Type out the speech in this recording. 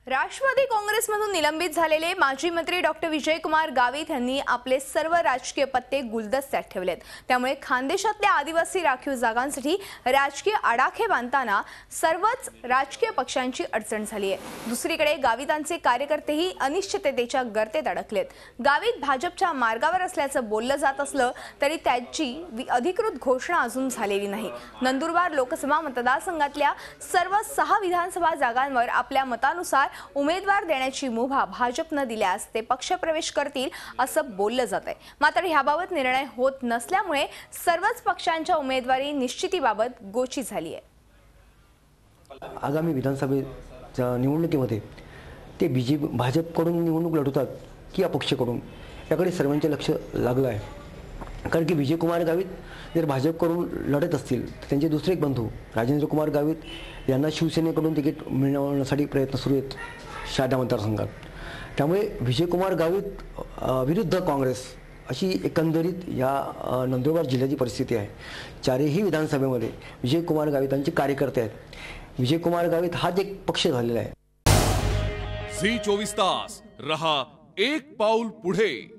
राष्ट्रवादी काँग्रेसमधून निलंबित झालेले माजी मंत्री डॉक्टर विजयकुमार गावित यांनी आपले सर्व राजकीय पत्ते गुलदस्त्यात ठेवलेत। त्यामुळे खानदेशातल्या आदिवासी राखीव जागांसाठी राजकीय आडाखे बांधताना सर्वच राजकीय पक्षांची अडचण झाली आहे। दुसरीकडे गावितांचे कार्यकर्तेही अनिश्चिततेच्या गर्तेत अडकलेत। गावित भाजपच्या मार्गावर असल्याचं बोललं जात असलं तरी त्याची अधिकृत घोषणा अजून झालेली नाही। नंदुरबार लोकसभा मतदारसंघातल्या सर्व 6 विधानसभा जागांवर आपल्या मतानुसार उमेदवार देण्याची मुभा भाजपने दिल्यास ते पक्षप्रवेश करतील असं बोललं जात आहे। मात्र याबाबत निर्णय होत नसल्यामुळे सर्वच पक्षांच्या उमेदवारी निश्चितीबाबत गोची झाली आहे। आगामी विधानसभेच्या निवडणुकीमध्ये ते भाजपकडून निवडणूक लढवतात की अपक्षकडून याकडे सर्वांचे लक्ष लागलं आहे। कारण की विजयकुमार गावित जर भाजपकडून लढत असतील तर त्यांचे दुसरे एक बंधू राजेंद्र कुमार गावित यांना शिवसेनेकडून तिकीट मिळवण्यासाठी प्रयत्न सुरू आहेत शहादा मतदारसंघात। त्यामुळे विजयकुमार गावित विरुद्ध काँग्रेस अशी एकंदरीत या नंदुरबार जिल्ह्याची परिस्थिती आहे। चारही विधानसभेमध्ये विजयकुमार गावितांचे कार्यकर्ते आहेत। विजयकुमार गावित हाच एक पक्ष झालेला आहे। झी 24 तास रहा एक पाऊल पुढे।